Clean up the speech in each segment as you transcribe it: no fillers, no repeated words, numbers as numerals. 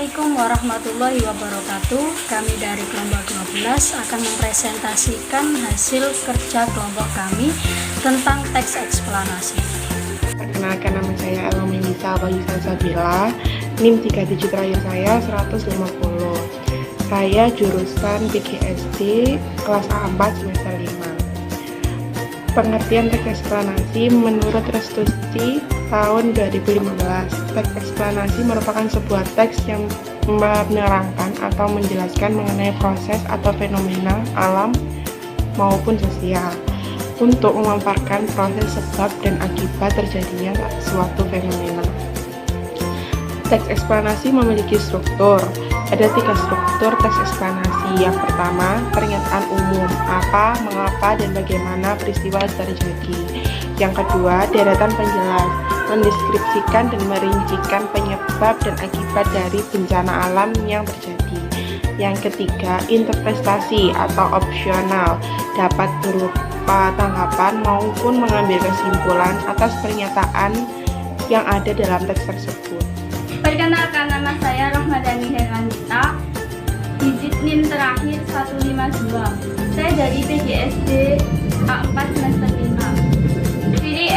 Assalamualaikum warahmatullahi wabarakatuh. Kami dari kelompok 12 akan mempresentasikan hasil kerja kelompok kami tentang teks eksplanasi. Perkenalkan, nama saya Elminisa Sabila, NIM 37 terakhir saya 150. Saya jurusan PGSD kelas A4 semester 5. Pengertian teks eksplanasi menurut Restusti tahun 2015. Teks eksplanasi merupakan sebuah teks yang menerangkan atau menjelaskan mengenai proses atau fenomena alam maupun sosial untuk memaparkan proses sebab dan akibat terjadinya suatu fenomena. Teks eksplanasi memiliki struktur. Ada 3 struktur teks eksplanasi. Yang pertama, pernyataan umum, apa, mengapa, dan bagaimana peristiwa terjadi. Yang kedua, deretan penjelas, mendeskripsikan dan merincikan penyebab dan akibat dari bencana alam yang terjadi. Yang ketiga, interpretasi atau opsional, dapat berupa tanggapan maupun mengambil kesimpulan atas pernyataan yang ada dalam teks tersebut. Perkenalkan, nama saya Rahmadani Heranita, digit NIM terakhir 152. Saya dari PGSD A4 semester 5. Ciri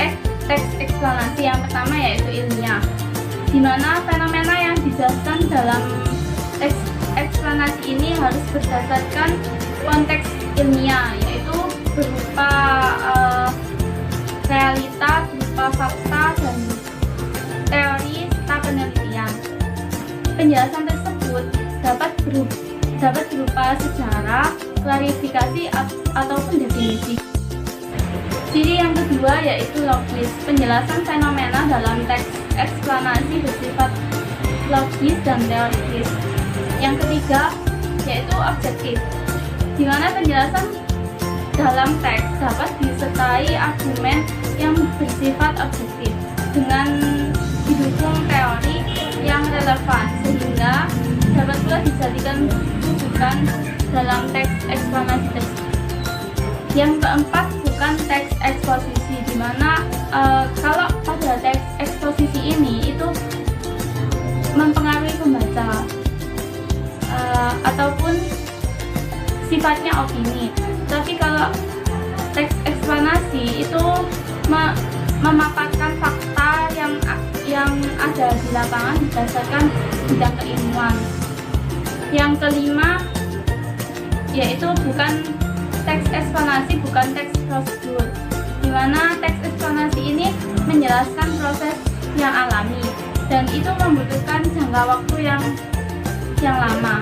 teks eksplanasi yang pertama yaitu ilmiah, di mana fenomena yang dijelaskan dalam teks eksplanasi ini harus berdasarkan konteks ilmiah, yaitu berupa realita, berupa fakta, dan teori serta penelitian. Penjelasan tersebut dapat berupa sejarah, klarifikasi, ataupun definisi. Ciri yang kedua yaitu logis. Penjelasan fenomena dalam teks eksplanasi bersifat logis dan teoritis. Yang ketiga yaitu objektif, di mana penjelasan dalam teks dapat disertai argumen yang bersifat objektif dengan didukung teori yang relevan, sehingga dapat pula dijadikan rujukan dalam teks eksplanasi tersebut. Yang keempat, bukan teks eksposisi, di mana kalau pada teks eksposisi ini itu mempengaruhi pembaca ataupun sifatnya opini. Tapi kalau teks eksplanasi itu memaparkan fakta yang ada di lapangan berdasarkan bidang keilmuan. Yang kelima yaitu bukan teks eksplanasi, bukan teks prosedur, di mana teks eksplanasi ini menjelaskan proses yang alami dan itu membutuhkan jangka waktu yang lama.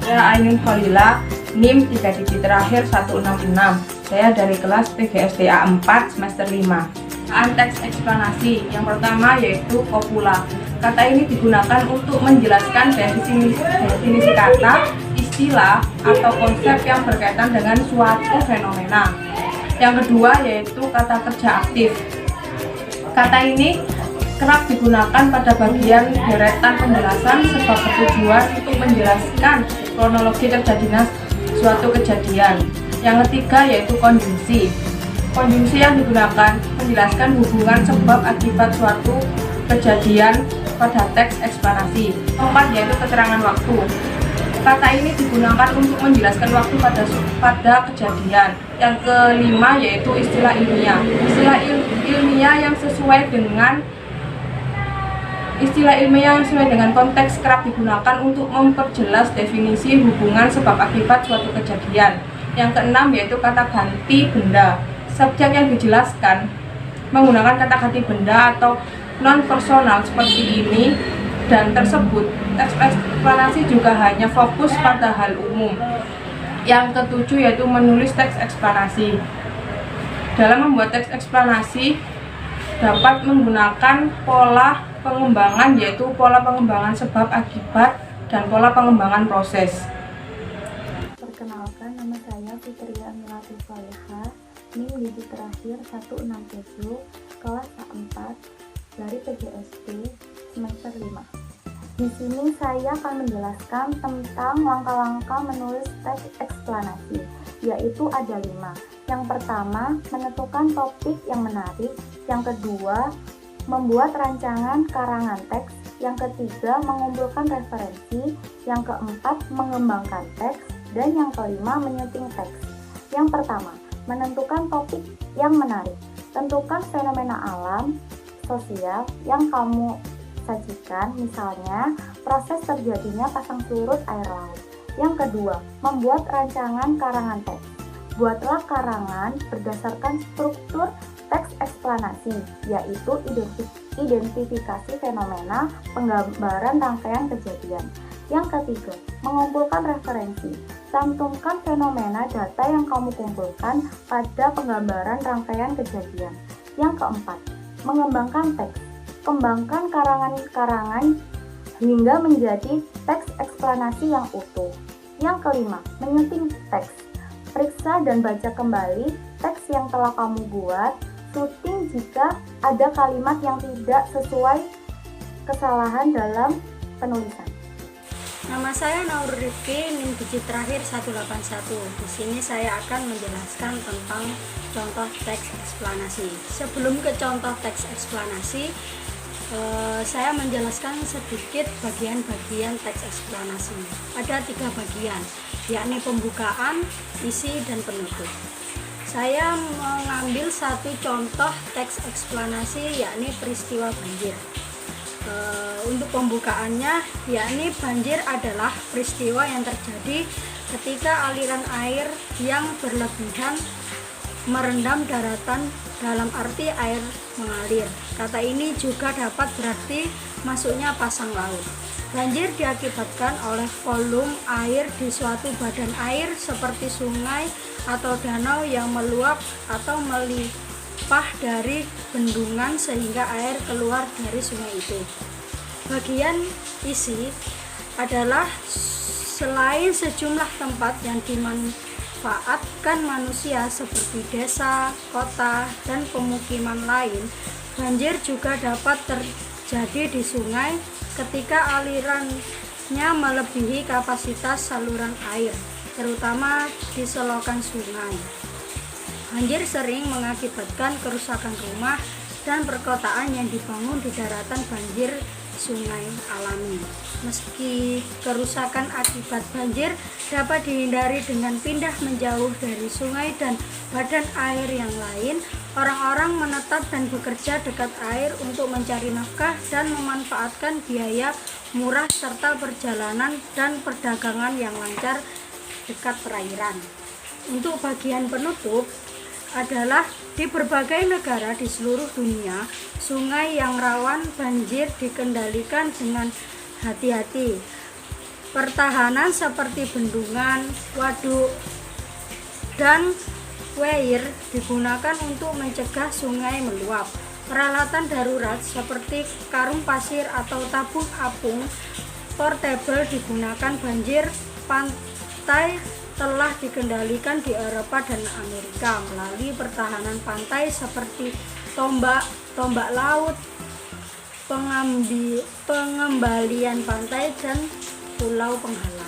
Saya Ainun Khalila, NIM 3 digit terakhir 166. Saya dari kelas PGSD A4 semester 5. Teks eksplanasi yang pertama yaitu kopula. Kata ini digunakan untuk menjelaskan definisi kata, istilah, atau konsep yang berkaitan dengan suatu fenomena. Yang kedua yaitu kata kerja aktif. Kata ini kerap digunakan pada bagian deretan penjelasan sebab bertujuan untuk menjelaskan kronologi terjadinya suatu kejadian. Yang ketiga yaitu konjungsi. Konjungsi yang digunakan menjelaskan hubungan sebab akibat suatu kejadian pada teks eksplanasi. Keempat yaitu keterangan waktu. Kata ini digunakan untuk menjelaskan waktu pada kejadian. Yang kelima yaitu istilah ilmiah. Istilah ilmiah yang sesuai dengan konteks kerap digunakan untuk memperjelas definisi hubungan sebab akibat suatu kejadian. Yang keenam yaitu kata ganti benda. Subjek yang dijelaskan menggunakan kata ganti benda atau non-personal seperti ini dan tersebut. Teks eksplanasi juga hanya fokus pada hal umum. Yang ketujuh yaitu menulis teks eksplanasi. Dalam membuat teks eksplanasi dapat menggunakan pola pengembangan, yaitu pola pengembangan sebab akibat dan pola pengembangan proses. Perkenalkan, nama saya Fitria Milati Faleha, NIM digit terakhir 167, kelas A4 dari PGSD semester 5. Di sini saya akan menjelaskan tentang langkah-langkah menulis teks eksplanasi, yaitu ada 5. Yang pertama, menentukan topik yang menarik. Yang kedua, membuat rancangan karangan teks. yang ketiga mengumpulkan referensi, yang keempat mengembangkan teks, dan yang kelima menyunting teks. Yang pertama, menentukan topik yang menarik. Tentukan fenomena alam, sosial yang kamu sajikan, misalnya proses terjadinya pasang surut air laut. Yang kedua, membuat rancangan karangan teks. Buatlah karangan berdasarkan struktur teks eksplanasi, yaitu identifikasi fenomena, penggambaran rangkaian kejadian. Yang ketiga, mengumpulkan referensi. Cantumkan fenomena data yang kamu kumpulkan pada penggambaran rangkaian kejadian. Yang keempat, mengembangkan teks. Kembangkan karangan-karangan hingga menjadi teks eksplanasi yang utuh. Yang kelima, menyunting teks. Periksa dan baca kembali teks yang telah kamu buat. Syuting jika ada kalimat yang tidak sesuai kesalahan dalam penulisan. Nama saya Naur Rifki, NIM digit terakhir 181. Di sini saya akan menjelaskan tentang contoh teks eksplanasi. Sebelum ke contoh teks eksplanasi, saya menjelaskan sedikit bagian-bagian teks eksplanasi. Ada 3 bagian, yakni pembukaan, isi, dan penutup. Saya mengambil satu contoh teks eksplanasi, yakni peristiwa banjir. Untuk pembukaannya, yakni banjir adalah peristiwa yang terjadi ketika aliran air yang berlebihan merendam daratan, dalam arti air mengalir. Kata ini juga dapat berarti masuknya pasang laut. Banjir diakibatkan oleh volume air di suatu badan air seperti sungai atau danau yang meluap atau melimpah dari bendungan sehingga air keluar dari sungai itu. Bagian isi adalah selain sejumlah tempat yang dimanfaatkan manusia seperti desa, kota, dan pemukiman lain, banjir juga dapat terjadi di sungai ketika alirannya melebihi kapasitas saluran air, terutama di selokan sungai. Banjir sering mengakibatkan kerusakan rumah dan perkotaan yang dibangun di daratan banjir sungai alami. Meski kerusakan akibat banjir dapat dihindari dengan pindah menjauh dari sungai dan badan air yang lain, orang-orang menetap dan bekerja dekat air untuk mencari nafkah dan memanfaatkan biaya murah serta perjalanan dan perdagangan yang lancar dekat perairan. Untuk bagian penutup adalah di berbagai negara di seluruh dunia, sungai yang rawan banjir dikendalikan dengan hati-hati. Pertahanan seperti bendungan, waduk, dan weir digunakan untuk mencegah sungai meluap. Peralatan darurat seperti karung pasir atau tabung apung portable digunakan. Banjir pantai telah dikendalikan di Eropa dan Amerika melalui pertahanan pantai seperti tombak laut, pengembalian pantai, dan pulau penghalang.